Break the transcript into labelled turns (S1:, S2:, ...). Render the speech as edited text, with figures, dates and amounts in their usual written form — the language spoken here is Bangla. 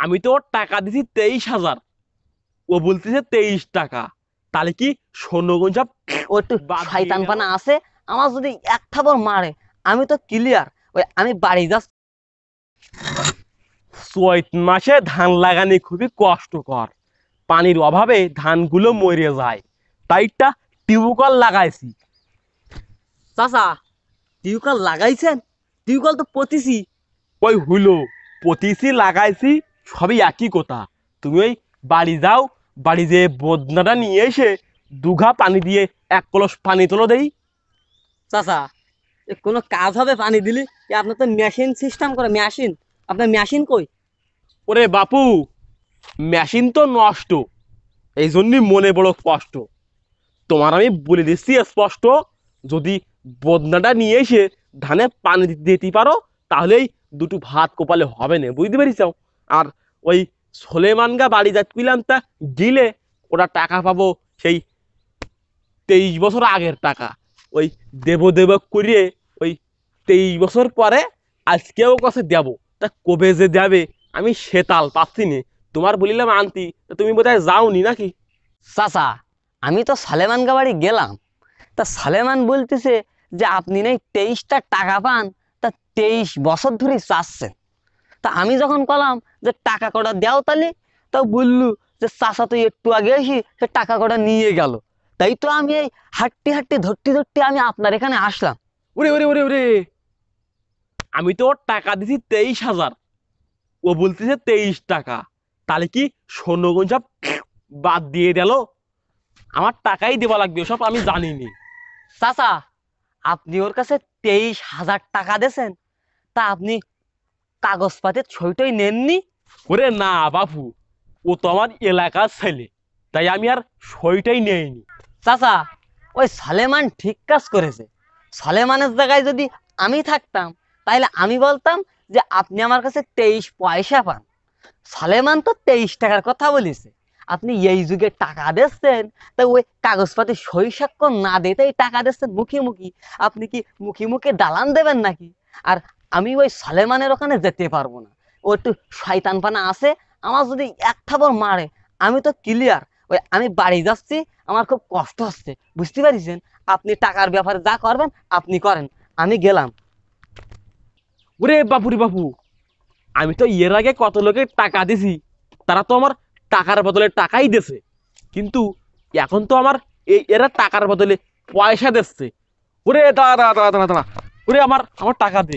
S1: আমি তো ওর টাকা দিছি 23,000, ও বলতেছে 23 টাকা। তাহলে কি সৈন্যগঞ্জ
S2: ও একটু
S1: বাদ দিয়ে
S2: শয়তান
S1: গেল?
S2: পানা আছে। আমার যদি এক থাবর মারে আমি তো ক্লিয়ার। ওই আমি বাড়ি যাচ্ছি।
S1: চৈত মাসে ধান লাগানি খুবই কষ্টকর, পানির অভাবে ধানগুলো মরে যায়, তাই একটা টিউবওয়েল লাগাইছি।
S2: চাচা, টিউবকল লাগাইছেন? টিউবকল তো পতিছি।
S1: ওই হলো, পতিছি লাগাইছি, সবই একই কথা। তুমি ওই বাড়ি যাও, বাড়ি যেয়ে বদনাটা নিয়ে এসে দুঘা পানি দিয়ে 1 কলস পানি তোলো দেই।
S2: চাচা, এ কোনো কাজ হবে পানি দিলি? এ আপনার তো মেশিন সিস্টেম করে, মেশিন। আপনার মেশিন কই?
S1: ওরে বাপু, মেশিন তো নষ্ট, এই জন্যই মনে বড় কষ্ট। তোমার আমি বলে দিচ্ছি স্পষ্ট, যদি বদনাটা নিয়ে এসে ধানে পানি দিতে পারো, তাহলেই দুটো ভাত কপালে হবে না, বুঝতে পেরেছ? আর ওই সোলেমানগা বাড়ি যাচ্ছিলাম, তা গিলে ওরা টাকা পাবো সেই 23 বছর আগের টাকা। ওই দেব দেব করিয়ে ওই 23 বছর পরে আজকেও কাছে দেব। তা কবে যে দেবে আমি সে তাল পাচ্ছি নি। তোমার বলিলাম আনতি, তা তুমি বোধহয় যাওনি নাকি?
S2: চাচা, আমি তো সালেমান বাড়ি গেলাম। তা সালেমান বলতেছে যে আপনি নেই 23টা টাকা পান, তা 23 বছর ধরে চাচ্ছেন। তা আমি যখন কলাম যে টাকা কটা দেও তাহলে, তা বললু যে চাচা তুই একটু আগে এসি সে টাকা কটা নিয়ে গেল। তাই তো আমি এই হাঁটতে হাঁটতে ধরতে ধরতে আমি আপনার এখানে আসলাম।
S1: ওরে ওরে ওরে ওরে, আমি তো ওর টাকা দিছি 23,000, ও বলতেছে 23 টাকা। তাহলে কি সৈন্যগঞ্জ বাদ দিয়ে গেল? আমার টাকাই দেওয়া লাগবে, সব আমি জানিনি।
S2: চাচা, আপনি ওর কাছে 23,000 টাকা দিয়েছেন, তা আপনি কাগজপাতির ছইটই নেননি?
S1: ওরে না বাপু, ও তো আমার এলাকার ছেলে, তাই আমি আর সইটাই নেইনি।
S2: চাচা, ওই সালেমান ঠিক কাজ করেছে। সালেমানের জায়গায় যদি আমি থাকতাম, তাহলে আমি বলতাম যে আপনি আমার কাছে 23 পয়সা পান। সালেমান তো 23 টাকার কথা বলেছে। আপনি এই যুগে টাকা দিচ্ছেন, তা ওই কাগজপাতি সই স্বাক্ষর না দিতেই টাকা দিচ্ছেন মুখে মুখি। আপনি কি মুখে মুখে দালান দেবেন নাকি? আর আমি ওই সালেমানের ওখানে যেতে পারবো না। ও একটু শয়তানপানা আছে। আমার যদি এক থাবর মারে আমি তো ক্লিয়ার। ওই আমি বাড়ি যাচ্ছি, আমার খুব কষ্ট হচ্ছে, বুঝতে পারছেন? আপনি টাকার ব্যাপারে যা করবেন আপনি করেন, আমি গেলাম।
S1: ওরে বাপুরে বাপু, আমি তো এর আগে কত লোকে টাকা দিছি, তারা তো আমার টাকার বদলে টাকাই দিছে, কিন্তু এখন তো আমার এরা টাকার বদলে পয়সা দিচ্ছে। ওরে দাঁড়া দাঁড়া দাঁড়া দাঁড়া, ওরে আমার আমার টাকা দে।